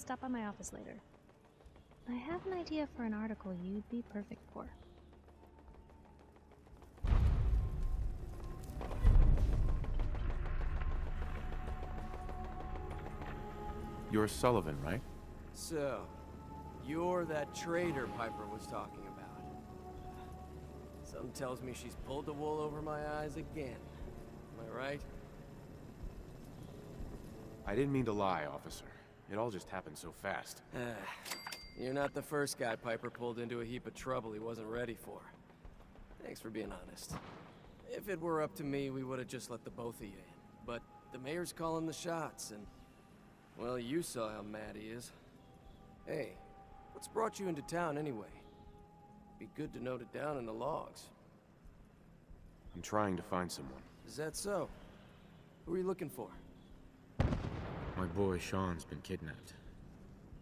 Stop by my office later. I have an idea for an article you'd be perfect for. You're Sullivan, right? So, you're that traitor Piper was talking about. Something tells me she's pulled the wool over my eyes again. Am I right? I didn't mean to lie, officer. It all just happened so fast. You're not the first guy Piper pulled into a heap of trouble he wasn't ready for. Thanks for being honest. If it were up to me, we would have just let the both of you in. But the mayor's calling the shots, and... well, you saw how mad he is. Hey, what's brought you into town anyway? Be good to note it down in the logs. I'm trying to find someone. Is that so? Who are you looking for? My boy Sean's been kidnapped.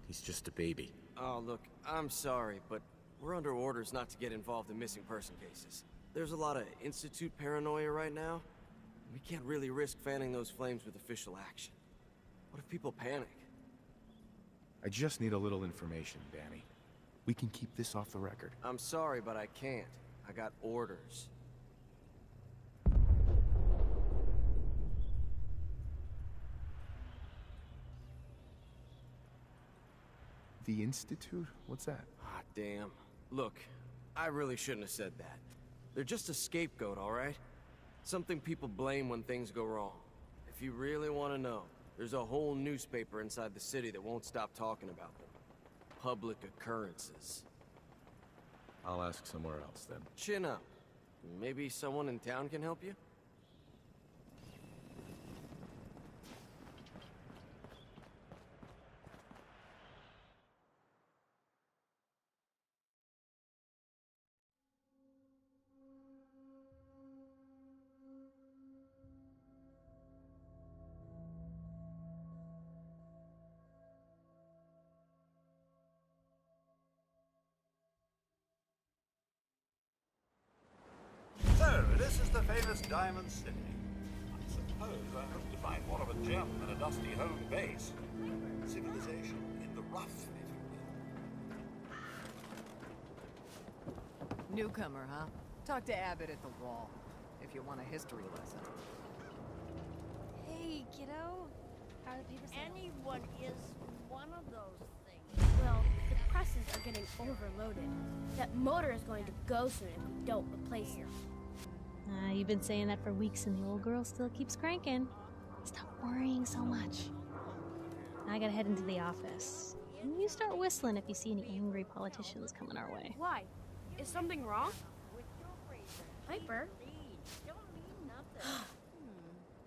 He's just a baby. Oh, look, I'm sorry, but we're under orders not to get involved in missing person cases. There's a lot of Institute paranoia right now. We can't really risk fanning those flames with official action. What if people panic? I just need a little information, Danny. We can keep this off the record. I'm sorry, but I can't. I got orders. The Institute? What's that? Ah, damn. Look, I really shouldn't have said that. They're just a scapegoat, all right? Something people blame when things go wrong. If you really want to know, there's a whole newspaper inside the city that won't stop talking about them. Public occurrences. I'll ask somewhere else, then. Chin up. Maybe someone in town can help you? So, this is the famous Diamond City. I suppose I hope to find more of a gem than a dusty home base. Civilization in the rough, if you will. Newcomer, huh? Talk to Abbott at the wall, if you want a history lesson. Hey, kiddo. How are the papers? Anyone is one of those things. Well, the presses are getting overloaded. That motor is going to go soon if we don't replace it. You've been saying that for weeks and the old girl still keeps cranking. Stop worrying so much. I gotta head into the office. You start whistling if you see any angry politicians coming our way. Why? Is something wrong? Piper?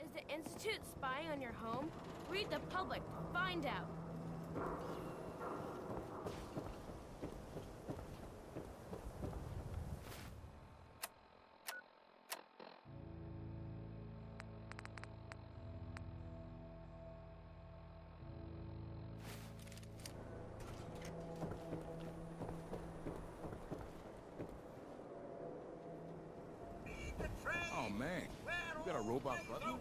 Is the Institute spying on your home? Read the public to find out. Oh man, you got a robot butler?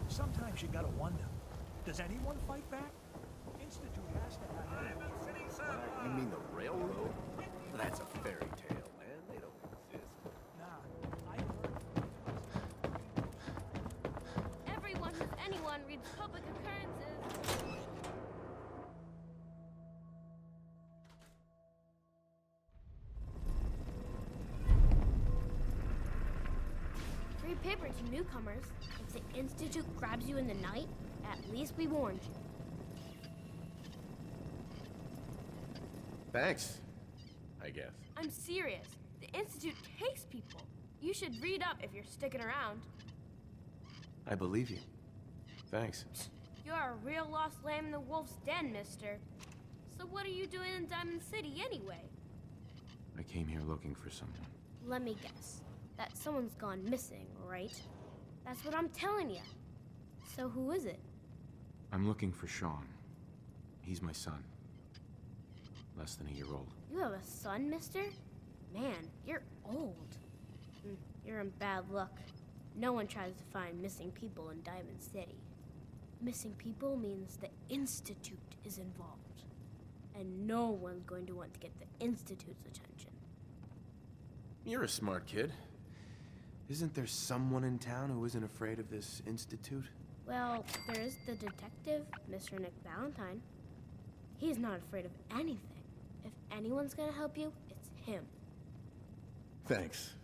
Sometimes you gotta wonder, does anyone fight back? Institute has to have... You mean the railroad? That's a fairy tale, man. They don't exist. Nah, I heard... Everyone who's anyone reads public occurrences. Free paper to newcomers. If the Institute grabs you in the night, at least we warned you. Thanks, I guess. I'm serious. The Institute takes people. You should read up if you're sticking around. I believe you. Thanks. You're a real lost lamb in the wolf's den, mister. So what are you doing in Diamond City anyway? I came here looking for someone. Let me guess. That someone's gone missing, right? That's what I'm telling you. So who is it? I'm looking for Sean. He's my son. Less than a year old. You have a son, mister? Man, you're old. You're in bad luck. No one tries to find missing people in Diamond City. Missing people means the Institute is involved. And no one's going to want to get the Institute's attention. You're a smart kid. Isn't there someone in town who isn't afraid of this institute? Well, there is the detective, Mr. Nick Valentine. He's not afraid of anything. If anyone's gonna help you, it's him. Thanks.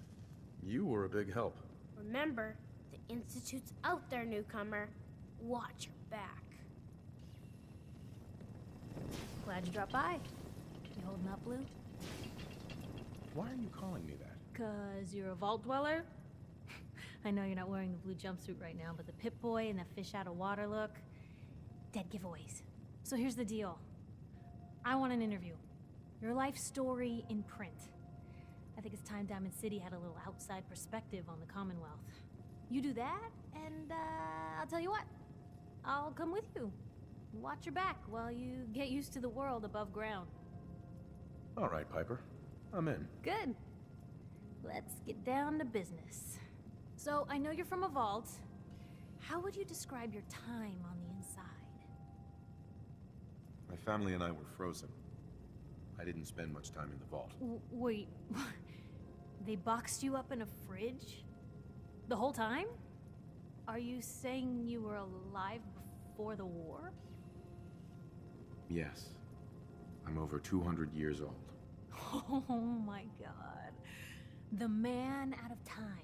You were a big help. Remember, the Institute's out there, newcomer. Watch your back. Glad you dropped by. You holding up, Blue? Why are you calling me that? 'Cause you're a vault dweller? I know you're not wearing the blue jumpsuit right now, but the Pip-Boy and the fish out of water look, dead giveaways. So here's the deal. I want an interview. Your life story in print. I think it's time Diamond City had a little outside perspective on the Commonwealth. You do that, and I'll tell you what. I'll come with you. Watch your back while you get used to the world above ground. All right, Piper. I'm in. Good. Let's get down to business. So, I know you're from a vault. How would you describe your time on the inside? My family and I were frozen. I didn't spend much time in the vault. Wait, they boxed you up in a fridge? The whole time? Are you saying you were alive before the war? Yes. I'm over 200 years old. Oh my god. The man out of time.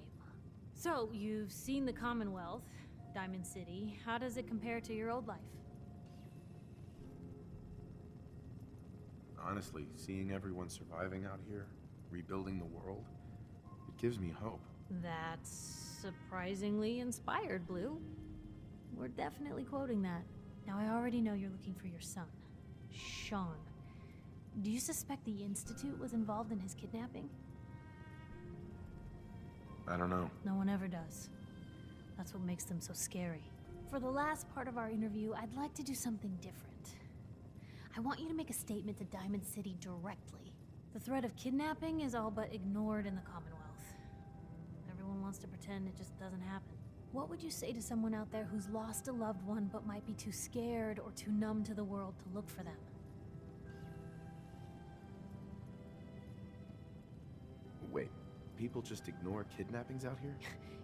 So, you've seen the Commonwealth, Diamond City. How does it compare to your old life? Honestly, seeing everyone surviving out here, rebuilding the world, it gives me hope. That's surprisingly inspired, Blue. We're definitely quoting that. Now, I already know you're looking for your son, Sean. Do you suspect the Institute was involved in his kidnapping? I don't know. No one ever does. That's what makes them so scary. For the last part of our interview, I'd like to do something different. I want you to make a statement to Diamond City directly. The threat of kidnapping is all but ignored in the Commonwealth. Everyone wants to pretend it just doesn't happen. What would you say to someone out there who's lost a loved one but might be too scared or too numb to the world to look for them? Wait, people just ignore kidnappings out here?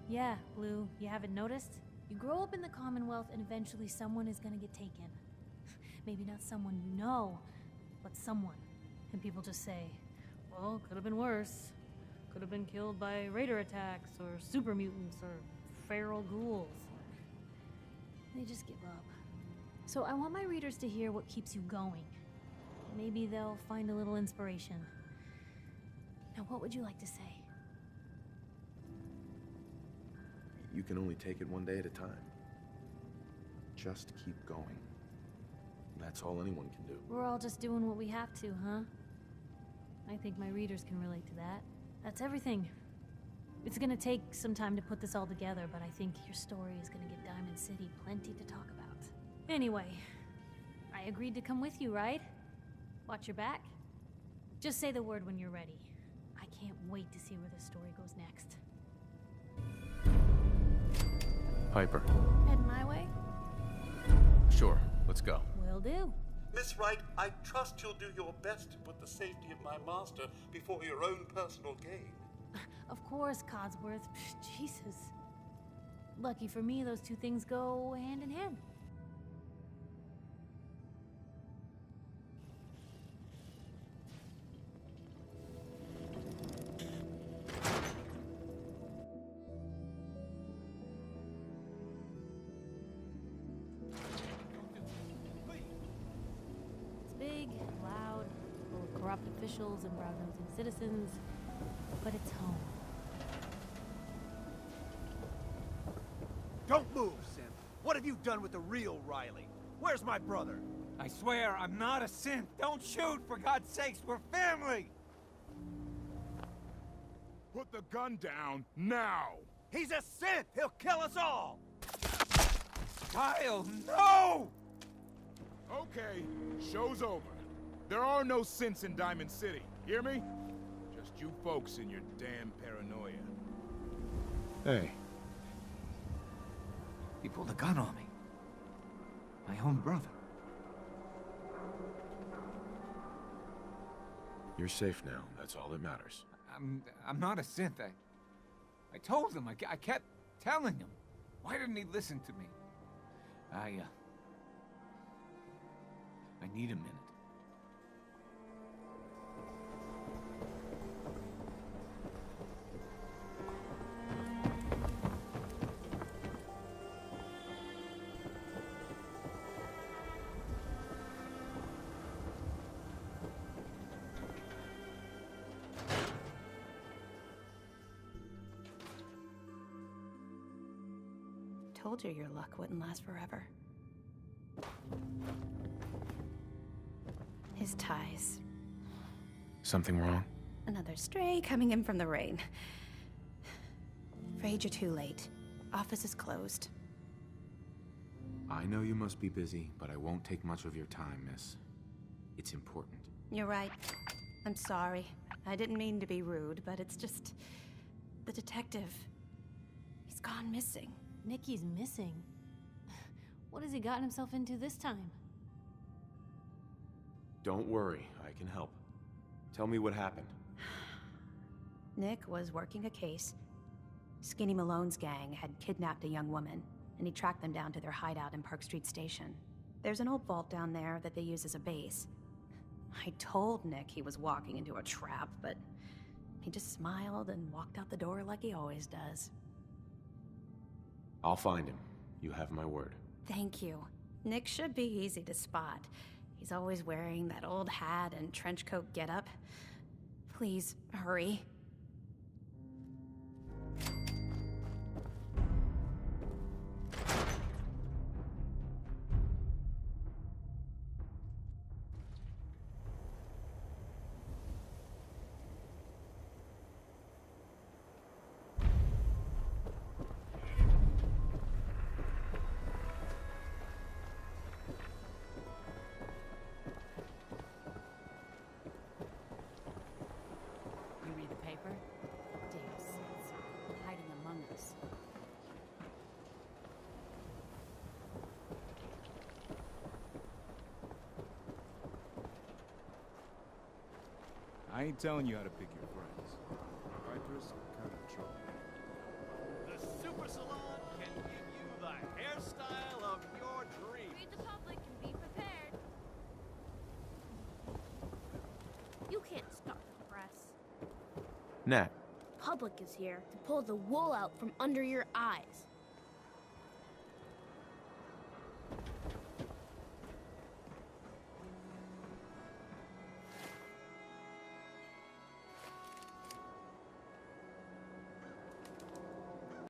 Yeah, Blue, you haven't noticed? You grow up in the Commonwealth and eventually someone is gonna get taken. Maybe not someone you know, but someone. And people just say, well, could have been worse. Could have been killed by raider attacks, or super mutants, or feral ghouls. They just give up. So I want my readers to hear what keeps you going. Maybe they'll find a little inspiration. Now, what would you like to say? You can only take it one day at a time. Just keep going. That's all anyone can do. We're all just doing what we have to, huh? I think my readers can relate to that. That's everything. It's gonna take some time to put this all together, but I think your story is gonna give Diamond City plenty to talk about. Anyway, I agreed to come with you, right? Watch your back. Just say the word when you're ready. I can't wait to see where this story goes next. Piper. Heading my way? Sure, let's go. Will do. Miss Wright, I trust you'll do your best to put the safety of my master before your own personal gain. Of course, Codsworth. Jesus. Lucky for me, those two things go hand in hand. It's big, loud, full of corrupt officials and brown-nosing citizens, but it's home. Don't move, Sim. What have you done with the real Riley? Where's my brother? I swear, I'm not a synth. Don't shoot, for God's sakes, we're family! Put the gun down, now! He's a synth! He'll kill us all! Kyle, no! Okay, show's over. There are no synths in Diamond City, hear me? Just you folks and your damn paranoia. Hey, He pulled a gun on me. My own brother. you're safe now. That's all that matters. I'm not a synth. I told him. I kept telling him. Why didn't he listen to me? I need a minute. Told you your luck wouldn't last forever. His ties. Something wrong? Another stray coming in from the rain. Afraid you're too late. Office is closed. I know you must be busy, but I won't take much of your time, miss. It's important. You're right. I'm sorry. I didn't mean to be rude, but it's just... the detective... he's gone missing. Nikki's missing. What has he gotten himself into this time? Don't worry, I can help. Tell me what happened. Nick was working a case. Skinny Malone's gang had kidnapped a young woman, and he tracked them down to their hideout in Park Street Station. There's an old vault down there that they use as a base. I told Nick he was walking into a trap, but he just smiled and walked out the door like he always does. I'll find him. You have my word. Thank you. Nick should be easy to spot. He's always wearing that old hat and trench coat getup. Please, hurry. I ain't telling you how to pick your friends. Piper's kind of trouble. The Super Salon can give you the hairstyle of your dreams. Read the public and be prepared. You can't stop the press. Nat. Public is here to pull the wool out from under your eyes.